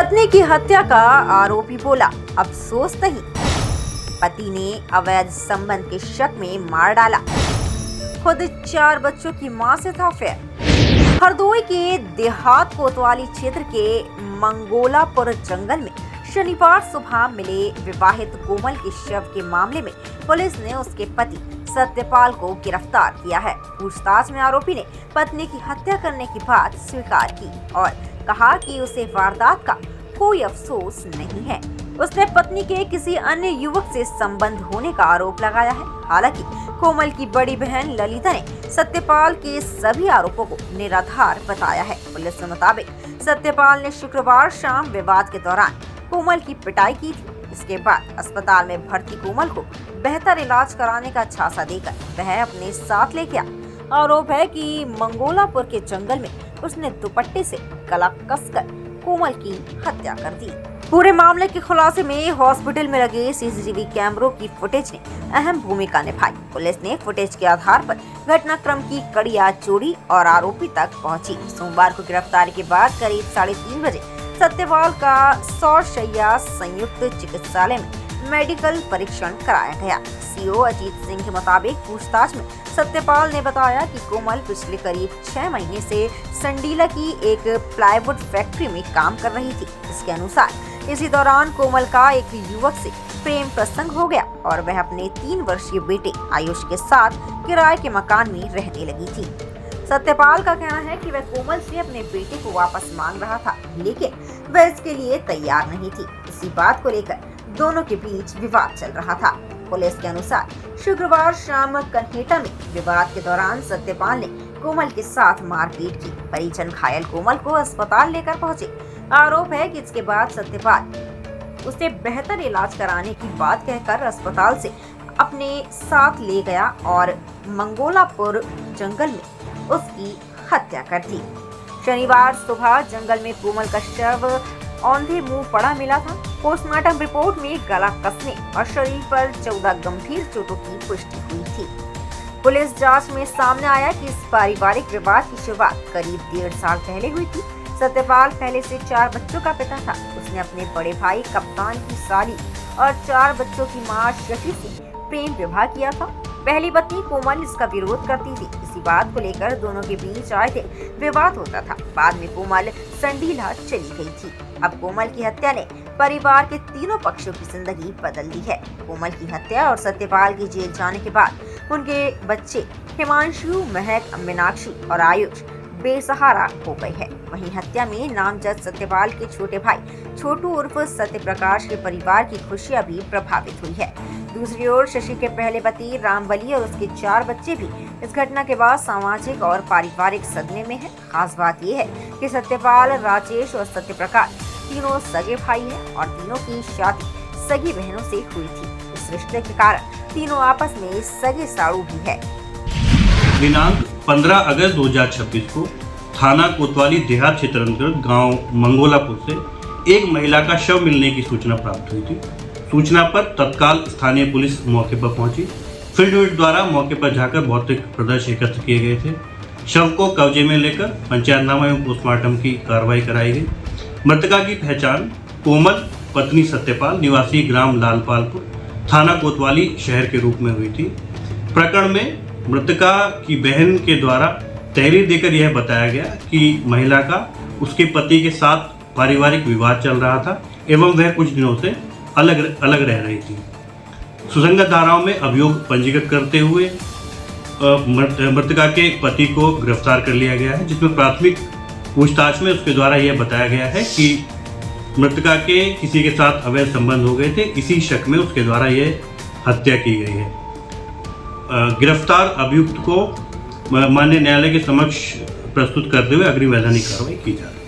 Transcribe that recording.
पत्नी की हत्या का आरोपी बोला अफसोस नहीं, पति ने अवैध संबंध के शक में मार डाला, खुद 4 बच्चों की मां से था फेयर। हरदोई के देहात कोतवाली क्षेत्र के मंगोलापुर जंगल में शनिवार सुबह मिले विवाहित कोमल के शव के मामले में पुलिस ने उसके पति सत्यपाल को गिरफ्तार किया है। पूछताछ में आरोपी ने पत्नी की हत्या करने की बात स्वीकार की और कहा कि उसे वारदात का कोई अफसोस नहीं है। उसने पत्नी के किसी अन्य युवक से संबंध होने का आरोप लगाया है। हालांकि कोमल की बड़ी बहन ललिता ने सत्यपाल के सभी आरोपों को निराधार बताया है। पुलिस के मुताबिक सत्यपाल ने शुक्रवार शाम विवाद के दौरान कोमल की पिटाई की थी। इसके बाद अस्पताल में भर्ती कोमल को बेहतर इलाज कराने का झांसा देकर वह अपने साथ ले गया। आरोप है कि मंगोलापुर के जंगल में उसने दुपट्टे से गला कसकर कोमल की हत्या कर दी। पूरे मामले के खुलासे में हॉस्पिटल में लगे सीसीटीवी कैमरों की फुटेज ने अहम भूमिका निभाई। पुलिस ने फुटेज के आधार पर घटनाक्रम की कड़ियां जोड़ी और आरोपी तक पहुंची। सोमवार को गिरफ्तारी के बाद करीब 3:30 बजे सत्यपाल का 100 शैय्या संयुक्त चिकित्सालय में मेडिकल परीक्षण कराया गया। सीओ अजीत सिंह के मुताबिक पूछताछ में सत्यपाल ने बताया कि कोमल पिछले करीब 6 महीने से संडीला की एक प्लाईवुड फैक्ट्री में काम कर रही थी। इसके अनुसार इसी दौरान कोमल का एक युवक से प्रेम प्रसंग हो गया और वह अपने 3 वर्षीय बेटे आयुष के साथ किराए के मकान में रहने लगी थी। सत्यपाल का कहना है कि वह कोमल से अपने बेटे को वापस मांग रहा था, लेकिन वह इसके लिए तैयार नहीं थी। इसी बात को लेकर दोनों के बीच विवाद चल रहा था। पुलिस के अनुसार शुक्रवार शाम कन्हेटा में विवाद के दौरान सत्यपाल ने कोमल के साथ मारपीट की। परिजन घायल कोमल को अस्पताल लेकर पहुंचे। आरोप है कि इसके बाद सत्यपाल उसे बेहतर इलाज कराने की बात कहकर अस्पताल से अपने साथ ले गया और मंगोलापुर जंगल में उसकी हत्या कर दी। शनिवार सुबह जंगल में कोमल का शव औंधे मुंह पड़ा मिला था। पोस्टमार्टम रिपोर्ट में गला कसने और शरीर पर 14 गंभीर चोटों की पुष्टि हुई थी। पुलिस जांच में सामने आया कि इस पारिवारिक विवाद की शुरुआत करीब 1.5 साल पहले हुई थी। सत्यपाल पहले से 4 बच्चों का पिता था। उसने अपने बड़े भाई कप्तान की साली और 4 बच्चों की मां शशि से प्रेम विवाह किया था। पहली पत्नी कोमल इसका विरोध करती थी। इसी बात को लेकर दोनों के बीच आए दिन विवाद होता था। बाद में कोमल संडीला चली गई थी। अब कोमल की हत्या ने परिवार के तीनों पक्षों की जिंदगी बदल दी है। कोमल की हत्या और सत्यपाल की जेल जाने के बाद उनके बच्चे हिमांशु, महक, मीनाक्षी और आयुष बेसहारा हो गए हैं। वहीं हत्या में नामजद सत्यपाल के छोटे भाई छोटू उर्फ सत्य प्रकाश के परिवार की खुशियां भी प्रभावित हुई है। दूसरी ओर शशि के पहले पति रामबली और उसके 4 बच्चे भी इस घटना के बाद सामाजिक और पारिवारिक सदमे में हैं। खास बात यह है कि सत्यपाल, राजेश और सत्य प्रकाश तीनों सगे भाई हैं और तीनों की शादी सगी बहनों से हुई थी। इस रिश्ते के कारण तीनों आपस में सगे साड़ू भी है। दिनांक 15 अगस्त 2026 को थाना कोतवाली देहात क्षेत्र अंतर्गत गांव मंगोलापुर से एक महिला का शव मिलने की सूचना प्राप्त हुई थी। सूचना पर तत्काल स्थानीय पुलिस मौके पर पहुंची। फील्ड यूनिट द्वारा मौके पर जाकर भौतिक प्रदर्श एकत्र किए गए थे। शव को कब्जे में लेकर पंचायतनामा एवं पोस्टमार्टम की कार्रवाई कराई गई। मृतका की पहचान कोमल पत्नी सत्यपाल निवासी ग्राम लालपालपुर थाना कोतवाली शहर के रूप में हुई थी। प्रकरण में मृतका की बहन के द्वारा तहरीर देकर यह बताया गया कि महिला का उसके पति के साथ पारिवारिक विवाद चल रहा था एवं वह कुछ दिनों से अलग रह रही थी। सुसंगत धाराओं में अभियोग पंजीकृत करते हुए मृतका के पति को गिरफ्तार कर लिया गया है, जिसमें प्राथमिक पूछताछ में उसके द्वारा यह बताया गया है कि मृतका के किसी के साथ अवैध संबंध हो गए थे। इसी शक में उसके द्वारा यह हत्या की गई है। गिरफ्तार अभियुक्त को माननीय न्यायालय के समक्ष प्रस्तुत करते हुए अग्रिम वैधानिक कार्रवाई की जा रही है।